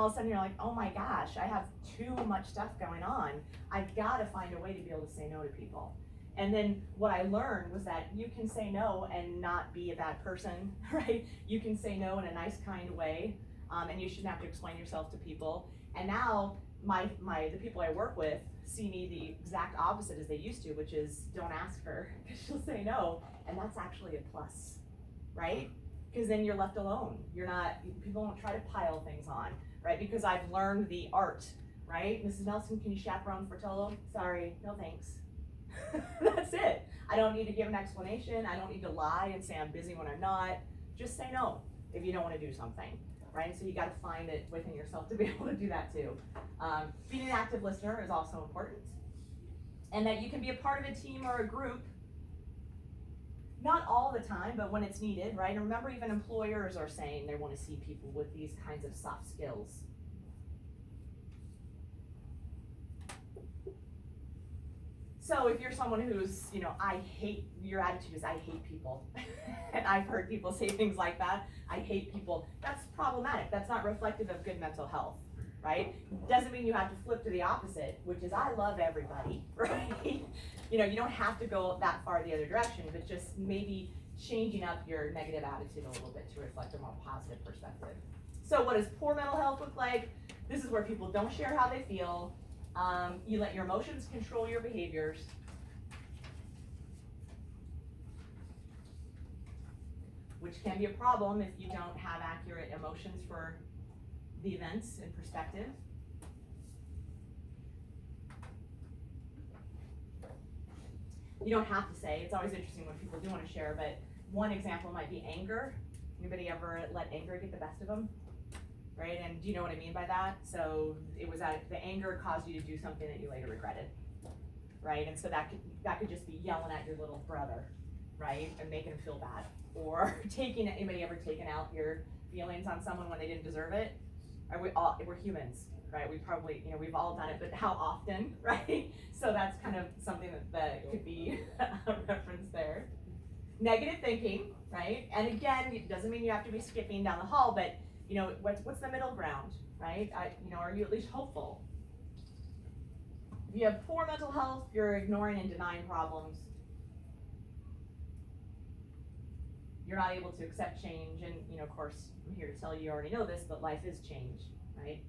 all of a sudden you're like, oh my gosh, I have too much stuff going on. I've got to find a way to be able to say no to people. And then what I learned was that you can say no and not be a bad person, right? You can say no in a nice, kind way, and you shouldn't have to explain yourself to people. And now the people I work with see me the exact opposite as they used to, which is don't ask her because she'll say no, and that's actually a plus, right? Because then you're left alone. People don't try to pile things on, right? Because I've learned the art, right? Mrs. Nelson, can you chaperone Fratello? Sorry, no thanks. That's it. I don't need to give an explanation. I don't need to lie and say I'm busy when I'm not. Just say no if you don't want to do something, right? So you got to find it within yourself to be able to do that too. Being an active listener is also important. And that you can be a part of a team or a group, not all the time, but when it's needed, right? And remember, even employers are saying they want to see people with these kinds of soft skills. So if you're someone who's, your attitude is I hate people, and I've heard people say things like that, I hate people, that's problematic. That's not reflective of good mental health, right? Doesn't mean you have to flip to the opposite, which is I love everybody, right? You don't have to go that far the other direction, but just maybe changing up your negative attitude a little bit to reflect a more positive perspective. So what does poor mental health look like? This is where people don't share how they feel. You let your emotions control your behaviors. Which can be a problem if you don't have accurate emotions for the events in perspective. You don't have to say. It's always interesting when people do want to share, but one example might be anger. Anybody ever let anger get the best of them? Right, and do you know what I mean by that? So it was the anger caused you to do something that you later regretted, right? And so that could just be yelling at your little brother, right, and making him feel bad, or anybody ever taken out your feelings on someone when they didn't deserve it? We're humans, right? We probably, we've all done it, but how often, right? So that's kind of something that could be a reference there. Negative thinking, right? And again, it doesn't mean you have to be skipping down the hall, but what's the middle ground, right? Are you at least hopeful? If you have poor mental health, you're ignoring and denying problems. You're not able to accept change, and of course, I'm here to tell you already know this, but life is change, right?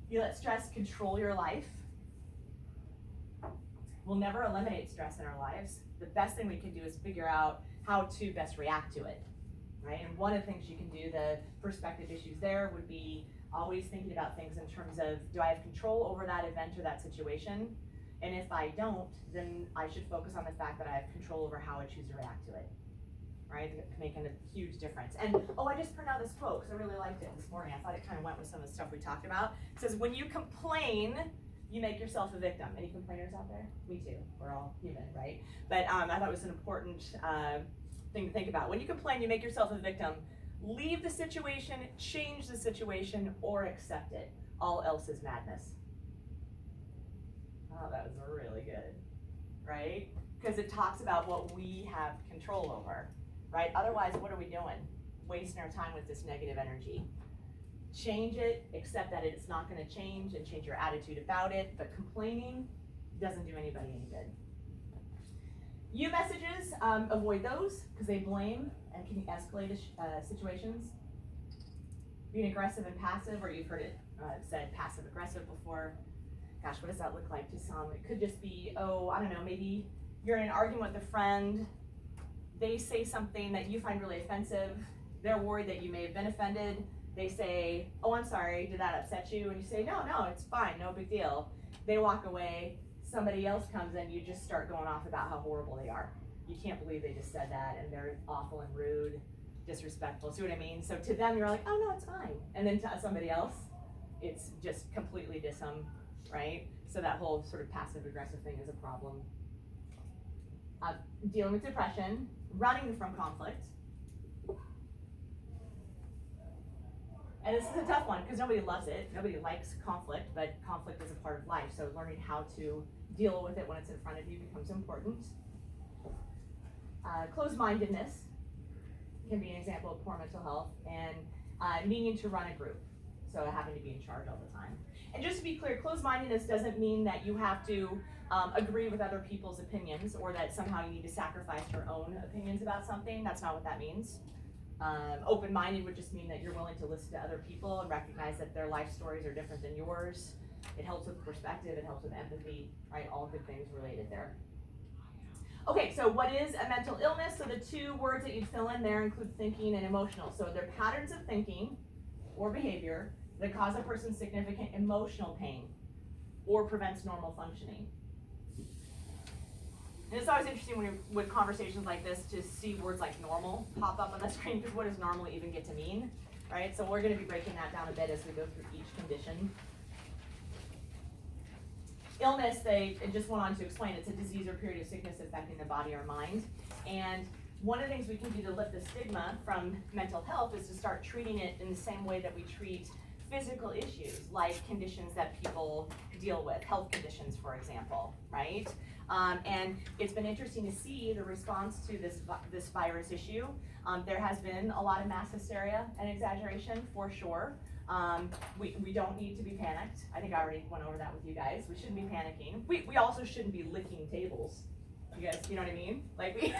You let stress control your life. We'll never eliminate stress in our lives. The best thing we can do is figure out how to best react to it. Right? And one of the things you can do, the perspective issues there would be always thinking about things in terms of, do I have control over that event or that situation? And if I don't, then I should focus on the fact that I have control over how I choose to react to it. Right? It can make a huge difference. And I just printed out this quote because I really liked it this morning. I thought it kind of went with some of the stuff we talked about. It says, when you complain, you make yourself a victim. Any complainers out there? Me too. We're all human, right? But I thought it was an important thing to think about. When you complain, you make yourself a victim. Leave the situation, change the situation, or accept it. All else is madness. Oh, that was really good, right? Because it talks about what we have control over, right? Otherwise, what are we doing? Wasting our time with this negative energy. Change it, accept that it's not going to change, and change your attitude about it. But complaining doesn't do anybody any good. You messages, avoid those because they blame and can escalate situations. Being aggressive and passive, or you've heard it said passive aggressive before. Gosh, what does that look like to some? It could just be, maybe you're in an argument with a friend. They say something that you find really offensive. They're worried that you may have been offended. They say, oh, I'm sorry, did that upset you? And you say, no, it's fine, no big deal. They walk away. Somebody else comes in, you just start going off about how horrible they are. You can't believe they just said that, and they're awful and rude, disrespectful. See what I mean? So to them, you're like, oh no, it's fine. And then to somebody else, it's just completely right? So that whole sort of passive aggressive thing is a problem. Dealing with depression, running from conflict. And this is a tough one because nobody loves it. Nobody likes conflict, but conflict is a part of life. So learning how to deal with it when it's in front of you becomes important. Closed-mindedness can be an example of poor mental health. And needing to run a group, so having to be in charge all the time. And just to be clear, closed-mindedness doesn't mean that you have to agree with other people's opinions, or that somehow you need to sacrifice your own opinions about something. That's not what that means. Open-minded would just mean that you're willing to listen to other people and recognize that their life stories are different than yours. It helps with perspective, it helps with empathy, right? All good things related there. Okay, so what is a mental illness? So the two words that you'd fill in there include thinking and emotional. So they're patterns of thinking or behavior that cause a person significant emotional pain or prevents normal functioning. And it's always interesting with conversations like this to see words like normal pop up on the screen, because what does normal even get to mean, right? So we're going to be breaking that down a bit as we go through each condition. Illness, it just went on to explain, it's a disease or period of sickness affecting the body or mind. And one of the things we can do to lift the stigma from mental health is to start treating it in the same way that we treat physical issues, like conditions that people deal with, health conditions, for example, right? And it's been interesting to see the response to this virus issue. There has been a lot of mass hysteria and exaggeration, for sure. We don't need to be panicked. I think I already went over that with you guys. We shouldn't be panicking. We also shouldn't be licking tables. You guys, you know what I mean? Like,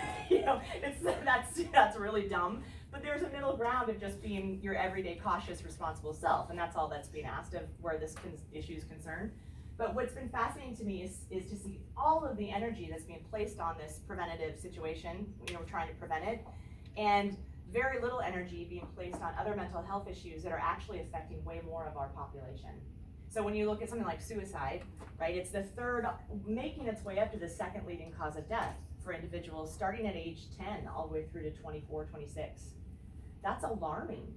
that's really dumb. But there's a middle ground of just being your everyday cautious, responsible self, and that's all that's being asked of where this issue is concerned. But what's been fascinating to me is to see all of the energy that's being placed on this preventative situation, trying to prevent it, and very little energy being placed on other mental health issues that are actually affecting way more of our population. So when you look at something like suicide, right, it's the third, making its way up to the second leading cause of death for individuals starting at age 10 all the way through to 24, 26. That's alarming.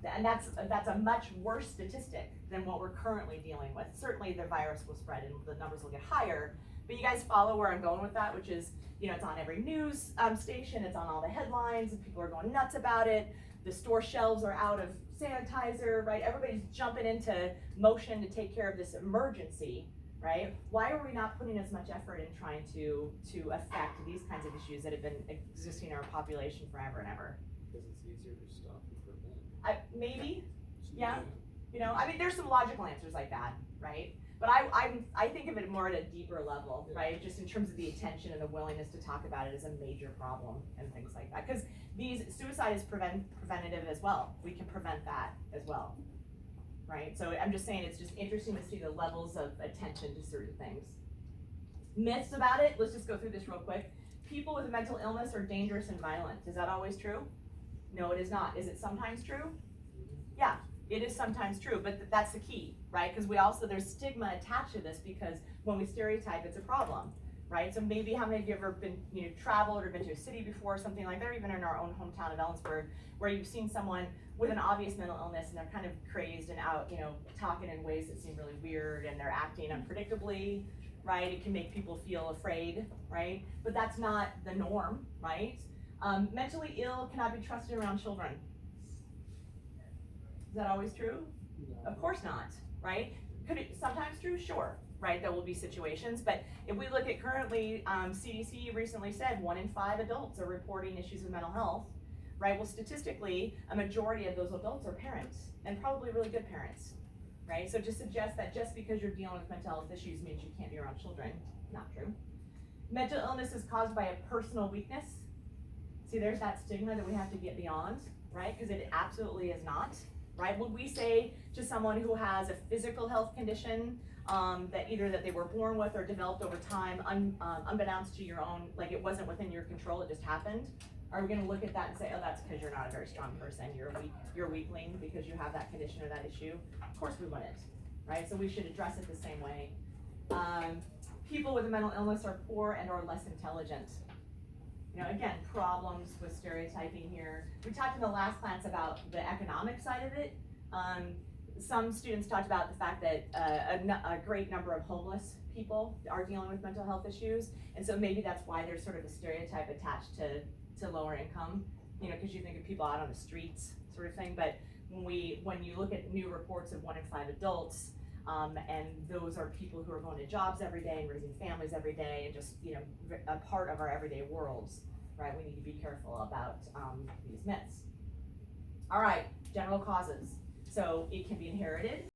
And that's a much worse statistic than what we're currently dealing with. Certainly the virus will spread and the numbers will get higher, but you guys follow where I'm going with that, which is, it's on every news station, it's on all the headlines, and people are going nuts about it. The store shelves are out of sanitizer, right? Everybody's jumping into motion to take care of this emergency, right? Why are we not putting as much effort in trying to affect these kinds of issues that have been existing in our population forever and ever? Because it's easier to stop and prevent. Maybe, yeah. There's some logical answers like that, right? But I think of it more at a deeper level, right? Just in terms of the attention and the willingness to talk about it as a major problem and things like that. Because suicide is preventative as well. We can prevent that as well, right? So I'm just saying it's just interesting to see the levels of attention to certain things. Myths about it, let's just go through this real quick. People with a mental illness are dangerous and violent. Is that always true? No, it is not. Is it sometimes true? Yeah. It is sometimes true, but that's the key, right? Because there's stigma attached to this, because when we stereotype, it's a problem, right? So maybe how many of you have ever been, traveled or been to a city before, something like that, or even in our own hometown of Ellensburg, where you've seen someone with an obvious mental illness and they're kind of crazed and out, talking in ways that seem really weird, and they're acting unpredictably, right? It can make people feel afraid, right? But that's not the norm, right? Mentally ill cannot be trusted around children. Is that always true? No. Of course not, right? Could it sometimes true? Sure, right? There will be situations, but if we look at currently, CDC recently said 1 in 5 adults are reporting issues with mental health, right? Well, statistically, a majority of those adults are parents, and probably really good parents, right? So to suggest that just because you're dealing with mental health issues means you can't be around children, not true. Mental illness is caused by a personal weakness. See, there's that stigma that we have to get beyond, right? Because it absolutely is not. Right? Would we say to someone who has a physical health condition that either that they were born with or developed over time, unbeknownst to your own, like it wasn't within your control, it just happened? Are we going to look at that and say, oh, that's because you're not a very strong person, you're a weakling because you have that condition or that issue? Of course we wouldn't, right? So we should address it the same way. People with a mental illness are poor and or less intelligent. Again, problems with stereotyping here. We talked in the last class about the economic side of it. Some students talked about the fact that a great number of homeless people are dealing with mental health issues, and so maybe that's why there's sort of a stereotype attached to lower income, because you think of people out on the streets sort of thing. But when you look at new reports of 1 in 5 adults, and those are people who are going to jobs every day and raising families every day and just, a part of our everyday worlds, right? We need to be careful about these myths. All right, general causes. So it can be inherited,